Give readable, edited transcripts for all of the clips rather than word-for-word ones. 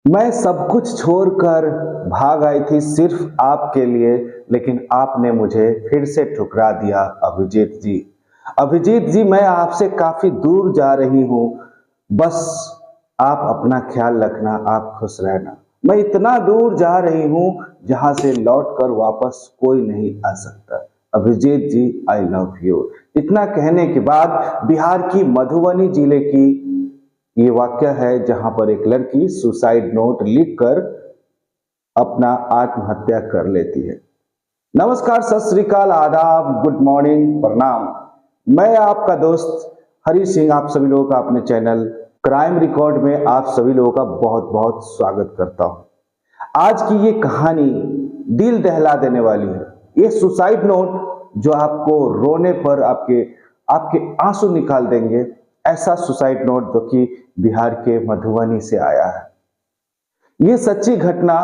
मैं सब कुछ छोड़कर भाग आई थी सिर्फ आपके लिए, लेकिन आपने मुझे फिर से ठुकरा दिया अभिजीत जी। अभिजीत जी, मैं आपसे काफी दूर जा रही हूँ। बस आप अपना ख्याल रखना, आप खुश रहना। मैं इतना दूर जा रही हूँ जहां से लौट कर वापस कोई नहीं आ सकता। अभिजीत जी, आई लव यू। इतना कहने के बाद बिहार की मधुबनी जिले की ये वाक्य है जहां पर एक लड़की सुसाइड नोट लिखकर अपना आत्महत्या कर लेती है। नमस्कार, सत श्री अकाल, आदाब, गुड मॉर्निंग, प्रणाम। मैं आपका दोस्त हरी सिंह आप सभी लोगों का अपने चैनल क्राइम रिकॉर्ड में आप सभी लोगों का बहुत बहुत स्वागत करता हूं। आज की ये कहानी दिल दहला देने वाली है। ये सुसाइड नोट जो आपको रोने पर आपके आपके आंसू निकाल देंगे, ऐसा सुसाइड नोट जो कि बिहार के मधुबनी से आया है। ये सच्ची घटना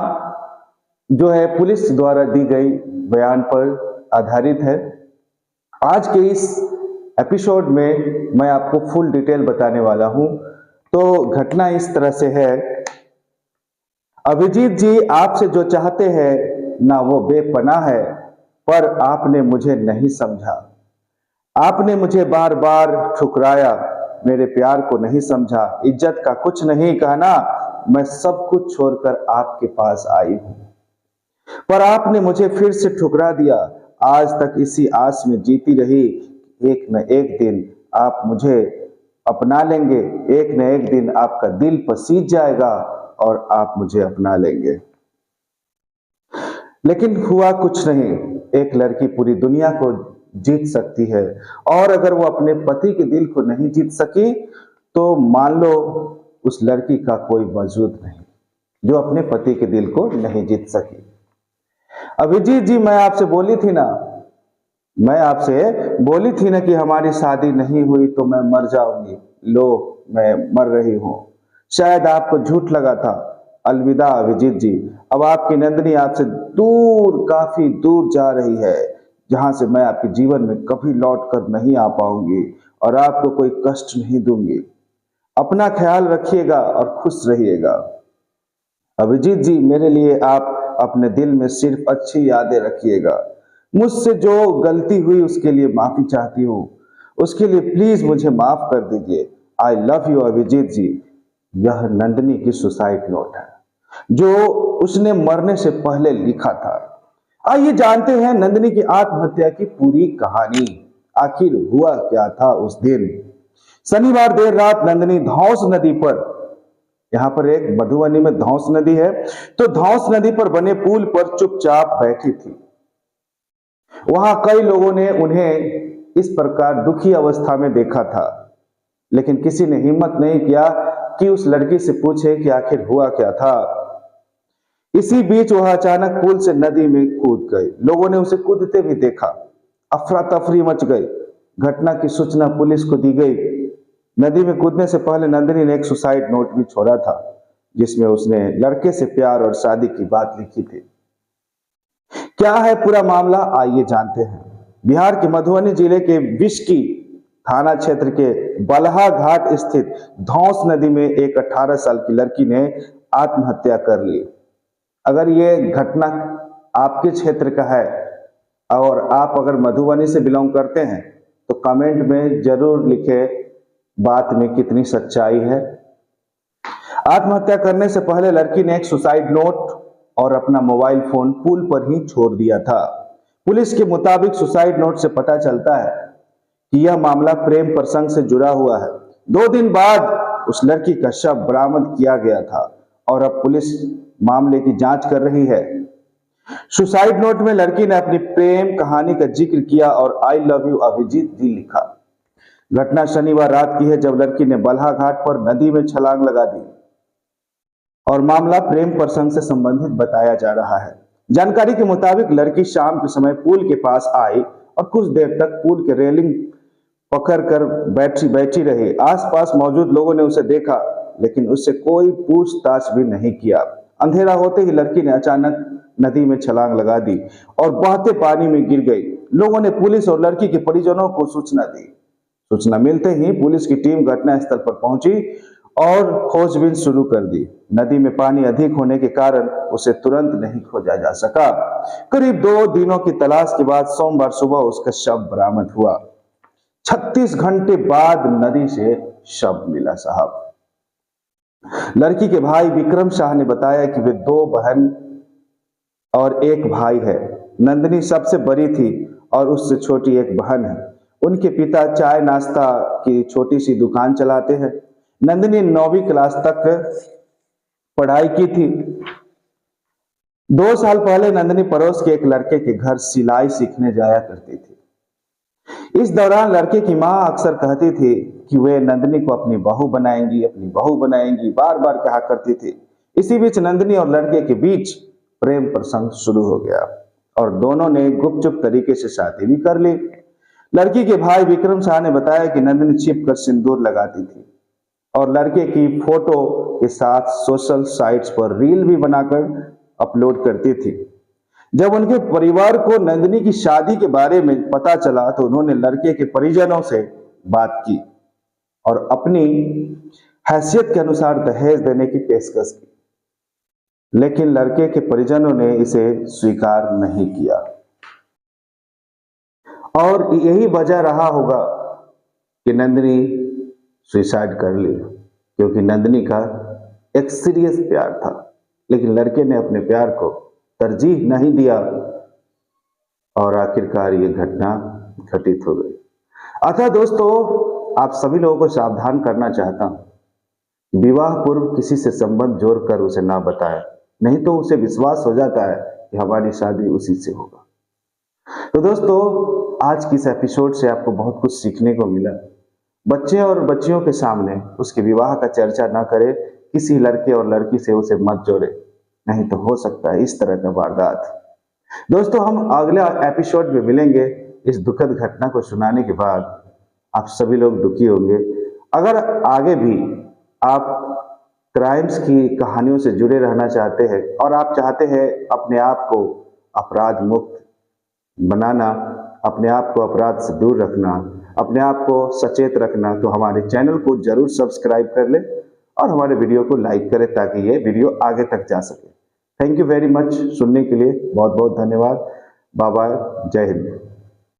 जो है पुलिस द्वारा दी गई बयान पर आधारित है। आज के इस एपिसोड में मैं आपको फुल डिटेल बताने वाला हूं। तो घटना इस तरह से है। अभिजीत जी, आपसे जो चाहते हैं ना वो बेपनाह है, पर आपने मुझे नहीं समझा। आपने मुझे बार बार ठुकराया, मेरे प्यार को नहीं समझा, इज्जत का कुछ नहीं कहना। मैं सब कुछ छोड़कर आपके पास आई हूं, पर आपने मुझे फिर से ठुकरा दिया। आज तक इसी आस में जीती रही, एक न एक दिन आप मुझे अपना लेंगे, एक न एक दिन आपका दिल पसीज जाएगा और आप मुझे अपना लेंगे। लेकिन हुआ कुछ नहीं। एक लड़की पूरी दुनिया को जीत सकती है, और अगर वो अपने पति के दिल को नहीं जीत सकी तो मान लो उस लड़की का कोई वजूद नहीं जो अपने पति के दिल को नहीं जीत सकी। अभिजीत जी, मैं आपसे बोली थी ना कि हमारी शादी नहीं हुई तो मैं मर जाऊंगी। लो, मैं मर रही हूं। शायद आपको झूठ लगा था। अलविदा अभिजीत जी। अब आपकी नंदिनी आपसे दूर, काफी दूर जा रही है, जहां से मैं आपके जीवन में कभी लौट कर नहीं आ पाऊंगी और आपको कोई कष्ट नहीं दूंगी। अपना ख्याल रखिएगा और खुश रहिएगा। अभिजीत जी, मेरे लिए आप अपने दिल में सिर्फ अच्छी यादें रखिएगा। मुझसे जो गलती हुई उसके लिए माफी चाहती हूँ। उसके लिए प्लीज मुझे माफ कर दीजिए। आई लव यू अभिजीत जी। यह नंदिनी की सुसाइड नोट है जो उसने मरने से पहले लिखा था। आइए जानते हैं नंदिनी की आत्महत्या की पूरी कहानी। आखिर हुआ क्या था उस दिन। शनिवार देर रात नंदिनी धौंस नदी पर, यहाँ पर एक मधुबनी में धौंस नदी है, तो धौंस नदी पर बने पुल पर चुपचाप बैठी थी। वहां कई लोगों ने उन्हें इस प्रकार दुखी अवस्था में देखा था, लेकिन किसी ने हिम्मत नहीं किया कि उस लड़की से पूछे कि आखिर हुआ क्या था। इसी बीच वह अचानक पुल से नदी में कूद गई। लोगों ने उसे कूदते भी देखा। अफरा तफरी मच गई। घटना की सूचना पुलिस को दी गई। नदी में कूदने से पहले नंदिनी ने एक सुसाइड नोट भी छोड़ा था, जिसमें उसने लड़के से प्यार और शादी की बात लिखी थी। क्या है पूरा मामला, आइए जानते हैं। बिहार के मधुबनी जिले के विस्की थाना क्षेत्र के बलहा घाट स्थित धौंस नदी में एक 18 साल की लड़की ने आत्महत्या कर ली। अगर ये घटना आपके क्षेत्र का है और आप अगर मधुबनी से बिलोंग करते हैं तो कमेंट में जरूर लिखें बात में कितनी सच्चाई है। आत्महत्या करने से पहले लड़की ने एक सुसाइड नोट और अपना मोबाइल फोन पुल पर ही छोड़ दिया था। पुलिस के मुताबिक सुसाइड नोट से पता चलता है कि यह मामला प्रेम प्रसंग से जुड़ा हुआ है। 2 दिन बाद उस लड़की का शव बरामद किया गया था और अब पुलिस मामले की जांच कर रही है। सुसाइड नोट में लड़की ने अपनी प्रेम कहानी का जिक्र किया और आई लव यू अभिजीत जी लिखा। घटना शनिवार रात की है, जब लड़की ने बलहा घाट पर नदी में छलांग लगा दी और मामला प्रेम प्रसंग से संबंधित बताया जा रहा है। जानकारी के मुताबिक लड़की शाम के समय पुल के पास आई और कुछ देर तक पुल के रेलिंग पकड़कर बैठी रही। आसपास मौजूद लोगों ने उसे देखा, लेकिन उससे कोई पूछताछ भी नहीं किया। अंधेरा होते ही लड़की ने अचानक नदी में छलांग लगा दी और बहते पानी में गिर गई। लोगों ने पुलिस और लड़की के परिजनों को सूचना दी। सूचना मिलते ही पुलिस की टीम घटनास्थल पर पहुंची और खोजबीन शुरू कर दी। नदी में पानी अधिक होने के कारण उसे तुरंत नहीं खोजा जा सका। करीब 2 दिनों की तलाश के बाद सोमवार सुबह उसका शव बरामद हुआ। 36 घंटे बाद नदी से शव मिला साहब। लड़की के भाई विक्रम शाह ने बताया कि वे 2 बहन और 1 भाई है। नंदिनी सबसे बड़ी थी और उससे छोटी एक बहन है। उनके पिता चाय नाश्ता की छोटी सी दुकान चलाते हैं। नंदिनी 9वीं क्लास तक पढ़ाई की थी। 2 साल पहले नंदिनी पड़ोस के एक लड़के के घर सिलाई सीखने जाया करती थी। इस दौरान लड़के की मां अक्सर कहती थी कि वे नंदिनी को अपनी बहू बनाएंगी, अपनी बहू बनाएंगी, बार बार कहा करती थी। इसी बीच नंदिनी और लड़के के बीच प्रेम प्रसंग शुरू हो गया और दोनों ने गुपचुप तरीके से शादी भी कर ली। लड़की के भाई विक्रम शाह ने बताया कि नंदिनी छिपकर सिंदूर लगाती थी और लड़के की फोटो के साथ सोशल साइट्स पर रील भी बनाकर अपलोड करती थी। जब उनके परिवार को नंदिनी की शादी के बारे में पता चला तो उन्होंने लड़के के परिजनों से बात की और अपनी हैसियत के अनुसार दहेज देने की पेशकश की, लेकिन लड़के के परिजनों ने इसे स्वीकार नहीं किया और यही वजह रहा होगा कि नंदिनी सुसाइड कर ली, क्योंकि नंदिनी का एक सीरियस प्यार था, लेकिन लड़के ने अपने प्यार को तरजीह नहीं दिया और आखिरकार ये घटना घटित हो गई। अतः दोस्तों, आप सभी लोगों को सावधान करना चाहता हूं, विवाह पूर्व किसी से संबंध जोड़कर उसे ना बताएं, नहीं तो उसे विश्वास हो जाता है कि हमारी शादी उसी से होगा। तो दोस्तों, आज की इस एपिसोड से आपको बहुत कुछ सीखने को मिला। बच्चे और बच्चियों के सामने उसके विवाह का चर्चा ना करें, किसी लड़के और लड़की से उसे मत जोड़े, नहीं तो हो सकता है इस तरह का वारदात। दोस्तों, हम अगले एपिसोड में मिलेंगे। इस दुखद घटना को सुनाने के बाद आप सभी लोग दुखी होंगे। अगर आगे भी आप क्राइम्स की कहानियों से जुड़े रहना चाहते हैं और आप चाहते हैं अपने आप को अपराध मुक्त बनाना, अपने आप को अपराध से दूर रखना, अपने आप को सचेत रखना, तो हमारे चैनल को जरूर सब्सक्राइब कर लें और हमारे वीडियो को लाइक करें ताकि ये वीडियो आगे तक जा सके। थैंक यू वेरी मच सुनने के लिए, बहुत बहुत धन्यवाद। बाय बाय, जय हिंद।